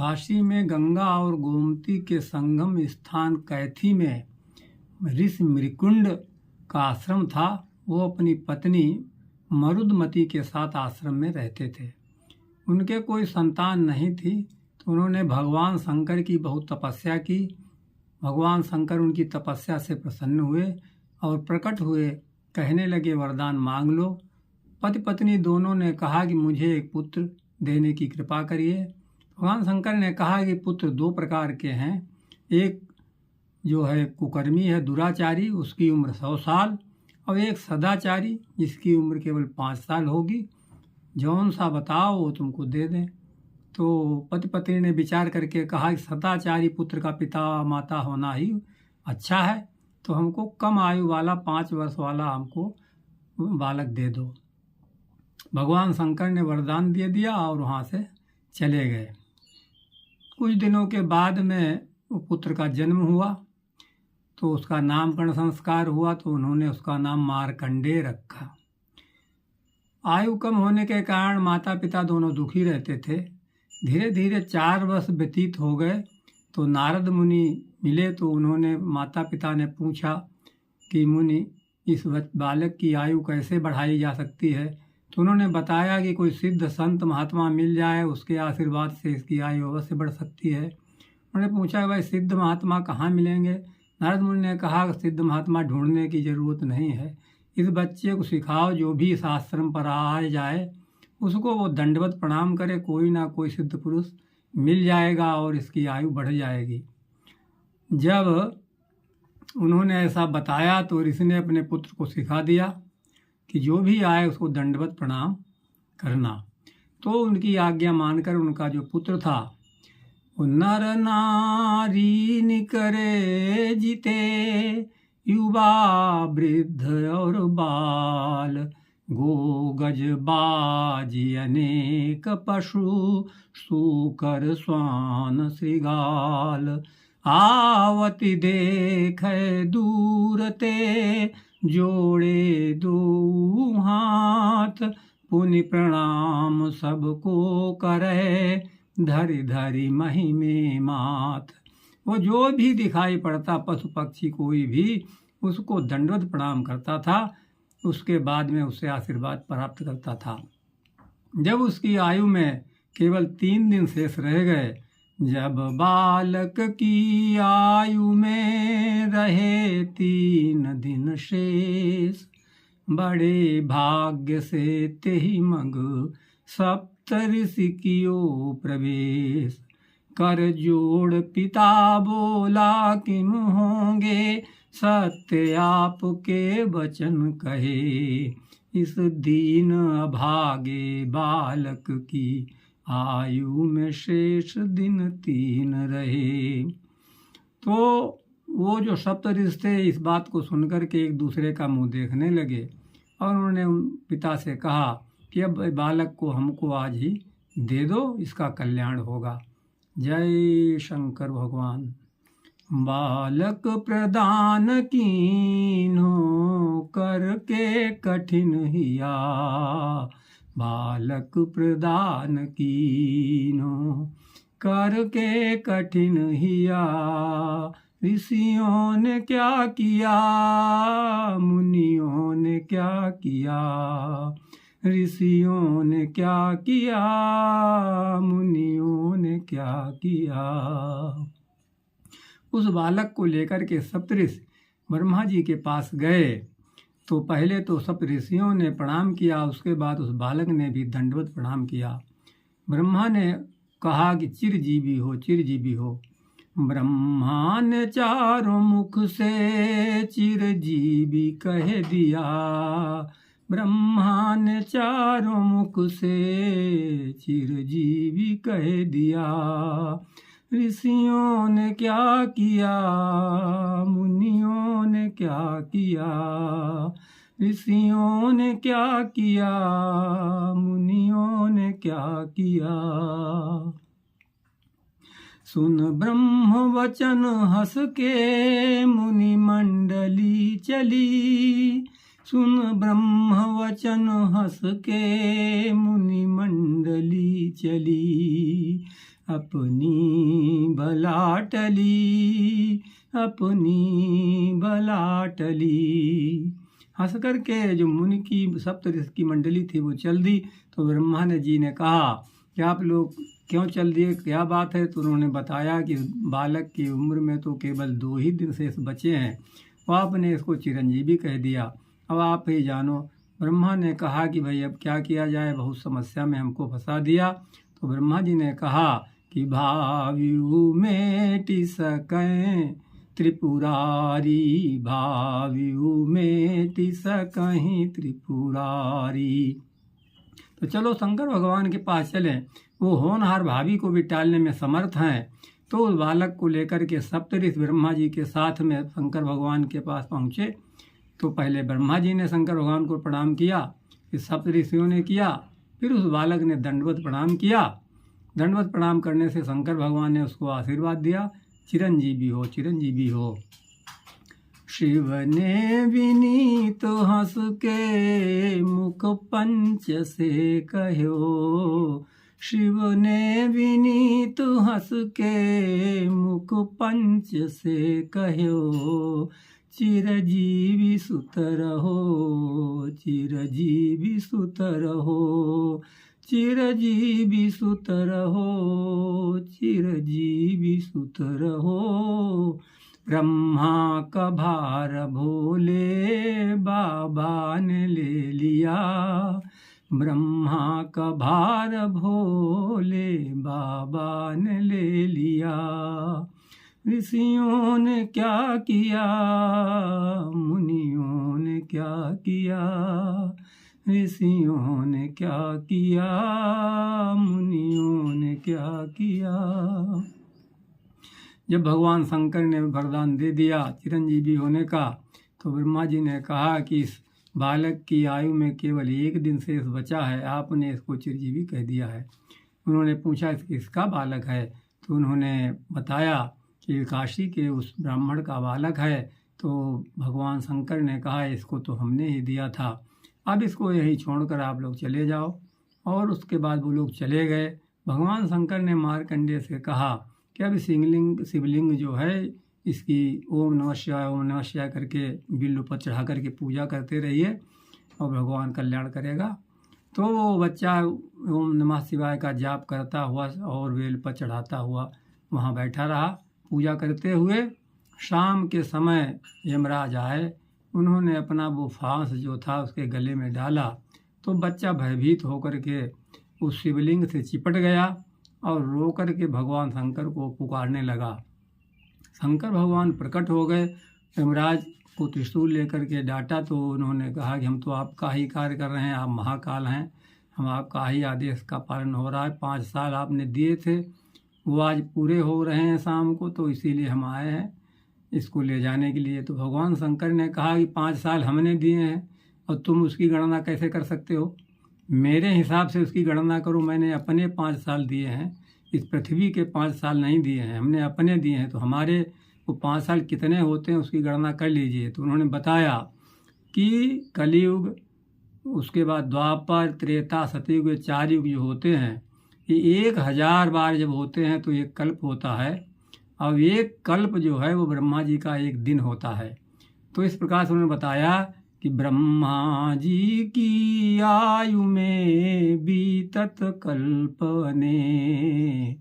काशी में गंगा और गोमती के संगम स्थान कैथी में ऋषि मृकुंड का आश्रम था। वो अपनी पत्नी मरुदमती के साथ आश्रम में रहते थे। उनके कोई संतान नहीं थी, तो उन्होंने भगवान शंकर की बहुत तपस्या की। भगवान शंकर उनकी तपस्या से प्रसन्न हुए और प्रकट हुए, कहने लगे वरदान मांग लो। पति पत्नी दोनों ने कहा कि मुझे एक पुत्र देने की कृपा करिए। भगवान शंकर ने कहा कि पुत्र दो प्रकार के हैं, एक जो है कुकर्मी है, दुराचारी, उसकी उम्र 100 साल, और एक सदाचारी जिसकी उम्र केवल 5 साल होगी। जौन सा बताओ वो तुमको दे दें। तो पति पत्नी ने विचार करके कहा कि सदाचारी पुत्र का पिता माता होना ही अच्छा है, तो हमको कम आयु वाला 5 वर्ष वाला हमको बालक दे दो। भगवान शंकर ने वरदान दे दिया और वहाँ से चले गए। कुछ दिनों के बाद में वो पुत्र का जन्म हुआ, तो उसका नामकरण संस्कार हुआ, तो उन्होंने उसका नाम मार्कंडेय रखा। आयु कम होने के कारण माता पिता दोनों दुखी रहते थे। धीरे धीरे 4 वर्ष व्यतीत हो गए, तो नारद मुनि मिले। तो उन्होंने माता पिता ने पूछा कि मुनि, इस बालक की आयु कैसे बढ़ाई जा सकती है? तो उन्होंने बताया कि कोई सिद्ध संत महात्मा मिल जाए, उसके आशीर्वाद से इसकी आयु अवश्य बढ़ सकती है। उन्होंने पूछा भाई सिद्ध महात्मा कहाँ मिलेंगे? नारद मुनि ने कहा सिद्ध महात्मा ढूंढने की जरूरत नहीं है, इस बच्चे को सिखाओ, जो भी इस आश्रम पर आ जाए उसको वो दंडवत प्रणाम करे, कोई ना कोई सिद्ध पुरुष मिल जाएगा और इसकी आयु बढ़ जाएगी। जब उन्होंने ऐसा बताया तो ऋषि ने अपने पुत्र को सिखा दिया कि जो भी आए उसको दंडवत प्रणाम करना। तो उनकी आज्ञा मानकर उनका जो पुत्र था वो नर नारी निकरे जीते, युवा वृद्ध और बाल, गो गज बाजी अनेक पशु, सूकर स्वान श्रृगाल, आवति देख दूर ते, जोड़े दो हाथ, पुनि प्रणाम सबको करे, धरि धरि महिमे माथ। वो जो भी दिखाई पड़ता, पशु पक्षी कोई भी, उसको दंडवत प्रणाम करता था। उसके बाद में उससे आशीर्वाद प्राप्त करता था। जब उसकी आयु में केवल 3 दिन शेष रह गए, जब बालक की आयु में रहे 3 दिन शेष, बड़े भाग्य से तेहि मग सप्त ऋषि कियो प्रवेश, कर जोड़ पिता बोला किम होंगे, सत्य आपके वचन कहे, इस दीन अभागे बालक की आयु में शेष दिन 3 रहे। तो वो जो सप्त ऋषि थे इस बात को सुनकर के एक दूसरे का मुंह देखने लगे और उन्होंने पिता से कहा कि अब बालक को हमको आज ही दे दो, इसका कल्याण होगा। जय शंकर भगवान। बालक प्रदान कीन्हो, करके कठिन हिया, बालक प्रदान कीन्हो, करके कठिन हिया, ऋषियों ने क्या किया, मुनियों ने क्या किया, ऋषियों ने क्या किया, मुनियों ने क्या किया। उस बालक को लेकर के सप्तऋषि ब्रह्मा जी के पास गए। तो पहले तो सप्त ऋषियों ने प्रणाम किया, उसके बाद उस बालक ने भी दंडवत प्रणाम किया। ब्रह्मा ने कहा कि चिरजीवी हो, चिरजीवी हो। ब्रह्मा ने चारों मुख से चिरजीवी कह दिया, ब्रह्मा ने चारों मुख से चिरजीवी कह दिया, ऋषियों ने क्या किया, मुनियों ने क्या किया, ऋषियों ने क्या किया, मुनियों ने क्या किया। सुन ब्रह्म वचन हंस के मुनि मंडली चली, सुन ब्रह्म वचन हंस के मुनि मंडली चली, अपनी भला टली, अपनी भला टली। हंस करके जो मुनि की सप्तऋषि की मंडली थी वो चल दी। तो ब्रह्मा जी ने कहा कि आप लोग क्यों चल दिए, क्या बात है? तो उन्होंने बताया कि बालक की उम्र में तो केवल 2 ही दिन शेष बचे हैं, तो आपने इसको चिरंजीवी कह दिया, अब आप ही जानो। ब्रह्मा ने कहा कि भाई अब क्या किया जाए, बहुत समस्या में हमको फंसा दिया। तो ब्रह्मा जी ने कहा कि भाव्यू मेटि सकें त्रिपुरारी, भाव्यू मेटि सकहीं त्रिपुरारी। तो चलो शंकर भगवान के पास चलें, वो होनहार भाभी को भी टालने में समर्थ हैं। तो उस बालक को लेकर के सप्तऋषि ब्रह्मा जी के साथ में शंकर भगवान के पास पहुँचे। तो पहले ब्रह्मा जी ने शंकर भगवान को प्रणाम किया, फिर सप्तऋषियों ने किया, फिर उस बालक ने दंडवत प्रणाम किया। दंडवत प्रणाम करने से शंकर भगवान ने उसको आशीर्वाद दिया, चिरंजीवी हो, चिरंजीवी हो। शिव ने विनीत हंस के मुख पंच से कहो, शिव ने विनीत हंस के मुख पंच से कहो, चिरजीवी सुत रहो, चिरजीवी सुत रहो, चिरजीवी सुत रहो, चिरजीवी सुत रहो। ब्रह्मा का भार भोले बाबा ने ले लिया, ब्रह्मा का भार भोले बाबा ने ले लिया। ऋषियों ने क्या किया, मुनियों ने क्या किया, ऋषियों ने क्या किया, मुनियों ने क्या किया। जब भगवान शंकर ने वरदान दे दिया चिरंजीवी होने का, तो ब्रह्मा जी ने कहा कि इस बालक की आयु में केवल 1 दिन शेष बचा है, आपने इसको चिरंजीवी कह दिया है। उन्होंने पूछा इसका बालक है? तो उन्होंने बताया कि काशी के उस ब्राह्मण का बालक है। तो भगवान शंकर ने कहा इसको तो हमने ही दिया था, अब इसको यही छोड़कर आप लोग चले जाओ। और उसके बाद वो लोग चले गए। भगवान शंकर ने मार्कंडेय से कहा कि अब शिवलिंग जो है इसकी ओम नमः शिवाय करके बिल्व पर चढ़ा करके पूजा करते रहिए और भगवान कल्याण करेगा। तो वो बच्चा ओम नमः शिवाय का जाप करता हुआ और बेल पर चढ़ाता हुआ वहाँ बैठा रहा पूजा करते हुए। शाम के समय यमराज आए, उन्होंने अपना वो फांस जो था उसके गले में डाला, तो बच्चा भयभीत होकर के उस शिवलिंग से चिपट गया और रो कर के भगवान शंकर को पुकारने लगा। शंकर भगवान प्रकट हो गए, यमराज को त्रिशूल लेकर के डांटा। तो उन्होंने कहा कि हम तो आपका ही कार्य कर रहे हैं, आप महाकाल हैं, हम आपका ही आदेश का पालन हो रहा है। 5 साल आपने दिए थे, वो आज पूरे हो रहे हैं शाम को, तो इसीलिए हम आए हैं इसको ले जाने के लिए। तो भगवान शंकर ने कहा कि 5 साल हमने दिए हैं और तुम उसकी गणना कैसे कर सकते हो? मेरे हिसाब से उसकी गणना करो, मैंने अपने 5 साल दिए हैं, इस पृथ्वी के 5 साल नहीं दिए हैं, हमने अपने दिए हैं। तो हमारे वो 5 साल कितने होते हैं उसकी गणना कर लीजिए। तो उन्होंने बताया कि कलयुग, उसके बाद द्वापर, त्रेता, सतयुग, 4 युग जो होते हैं ये 1000 बार जब होते हैं तो एक कल्प होता है, और एक कल्प जो है वो ब्रह्मा जी का 1 दिन होता है। तो इस प्रकार से उन्होंने बताया कि ब्रह्मा जी की आयु में बीतत कल्प अनेक,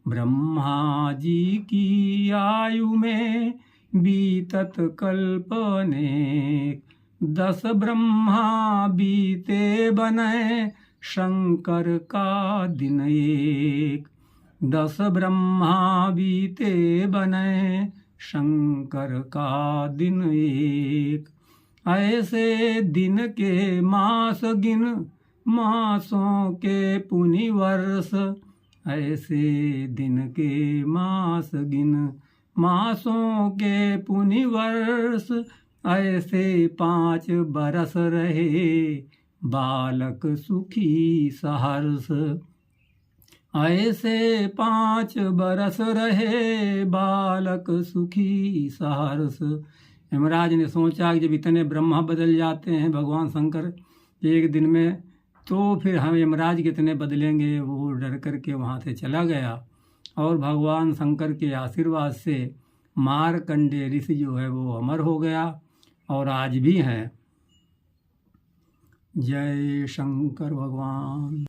ब्रह्मा जी की आयु में बीतत कल्प अनेक, 10 ब्रह्मा बीते बने शंकर का दिन एक, 10 ब्रह्मा बीते बने शंकर का दिन एक। ऐसे दिन के मास गिन, मासों के पुनि वर्ष, ऐसे दिन के मास गिन, मासों के पुनि वर्ष, ऐसे 5 बरस रहे बालक सुखी सहर्ष, ऐसे 5 बरस रहे बालक सुखी सहर्ष। यमराज ने सोचा कि जब इतने ब्रह्मा बदल जाते हैं भगवान शंकर 1 दिन में, तो फिर हम यमराज कितने बदलेंगे। वो डर करके वहाँ से चला गया और भगवान शंकर के आशीर्वाद से मार्कंडेय ऋषि जो है वो अमर हो गया और आज भी हैं। जय शंकर भगवान।